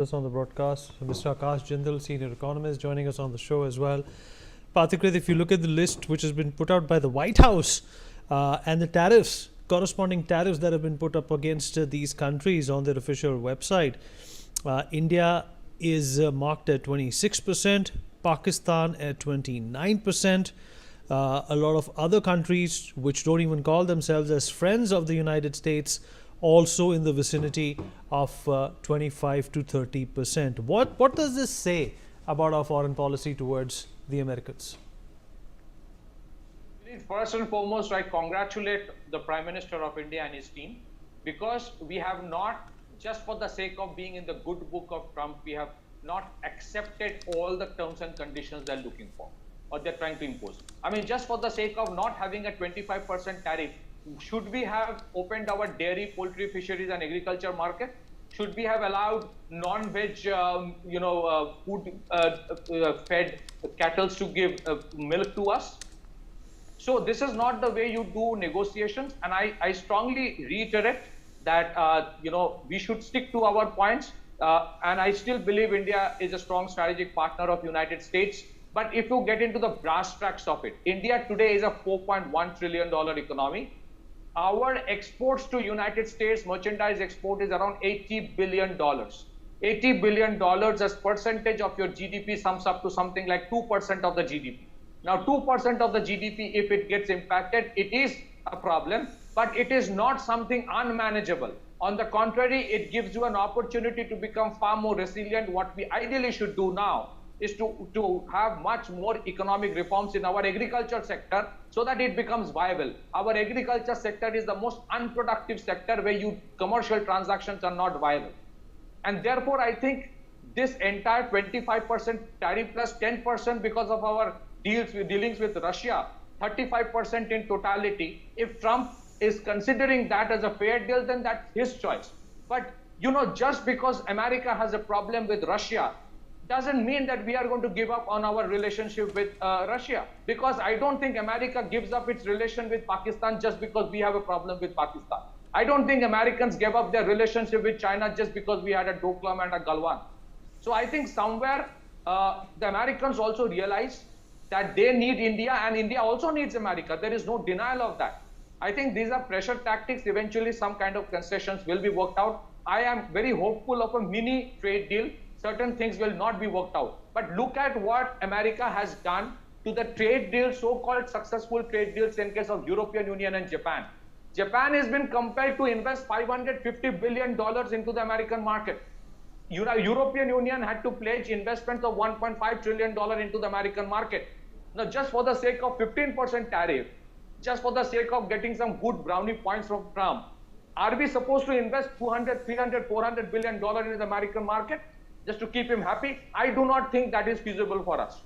Us on the broadcast, Mr. Akash Jindal, senior economist, joining us on the show as well. Pathikrit, if you look at the list which has been put out by the White House and the tariffs, corresponding tariffs that have been put up against these countries on their official website, India is marked at 26%, Pakistan at 29%. A lot of other countries which don't even call themselves as friends of the United States also in the vicinity of 25 to 30%. What does this say about our foreign policy towards the Americans? First and foremost, I congratulate the Prime Minister of India and his team, because we have not, just for the sake of being in the good book of Trump, we have not accepted all the terms and conditions they're looking for or they're trying to impose. I mean, just for the sake of not having a 25% tariff, should we have opened our dairy, poultry, fisheries and agriculture market? Should we have allowed non-veg, food fed cattle to give milk to us? So this is not the way you do negotiations. And I strongly reiterate that, we should stick to our points. And I still believe India is a strong strategic partner of United States. But if you get into the brass tacks of it, India today is a $4.1 trillion economy. Our exports to United States, merchandise export, is around $80 billion. $80 billion as percentage of your GDP sums up to something like 2% of the GDP. Now, 2% of the GDP, if it gets impacted, it is a problem, but it is not something unmanageable. On the contrary, it gives you an opportunity to become far more resilient. What we ideally should do now is to have much more economic reforms in our agriculture sector so that it becomes viable. Our agriculture sector is the most unproductive sector where commercial transactions are not viable. And therefore, I think this entire 25% tariff plus 10% because of our dealings with Russia, 35% in totality. If Trump is considering that as a fair deal, then that's his choice. But, just because America has a problem with Russia doesn't mean that we are going to give up on our relationship with Russia. Because I don't think America gives up its relation with Pakistan just because we have a problem with Pakistan. I don't think Americans gave up their relationship with China just because we had a Doklam and a Galwan. So I think somewhere the Americans also realize that they need India and India also needs America. There is no denial of that. I think these are pressure tactics. Eventually, some kind of concessions will be worked out. I am very hopeful of a mini trade deal. Certain things will not be worked out. But look at what America has done to the trade deals, so-called successful trade deals in case of European Union and Japan. Japan has been compelled to invest $550 billion into the American market. European Union had to pledge investments of $1.5 trillion into the American market. Now, just for the sake of 15% tariff, just for the sake of getting some good brownie points from Trump, are we supposed to invest $200, $300, $400 billion in the American market just to keep him happy? I do not think that is feasible for us.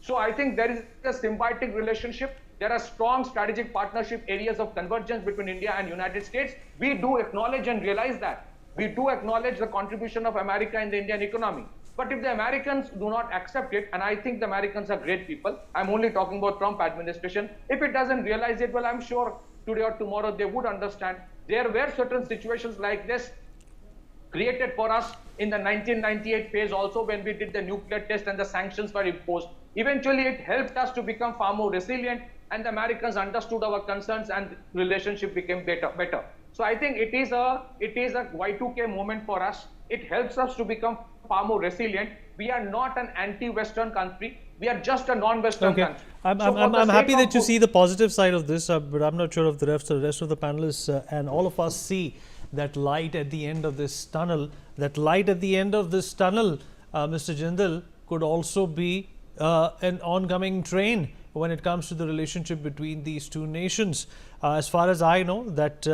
So I think there is a symbiotic relationship. There are strong strategic partnership areas of convergence between India and United States. We do acknowledge and realize that. We do acknowledge the contribution of America in the Indian economy. But if the Americans do not accept it, and I think the Americans are great people, I'm only talking about Trump administration, if it doesn't realize it, well, I'm sure today or tomorrow they would understand. There were certain situations like this created for us in the 1998 phase also, when we did the nuclear test and the sanctions were imposed. Eventually, it helped us to become far more resilient, and the Americans understood our concerns and relationship became better. So I think it is a Y2K moment for us. It helps us to become far more resilient. We are not an anti-Western country. We are just a non-Western country. I'm happy that you see the positive side of this, but I'm not sure if the rest of the panelists and all of us see that light at the end of this tunnel. That light at the end of this tunnel, Mr. Jindal, could also be an oncoming train when it comes to the relationship between these two nations. As far as I know, that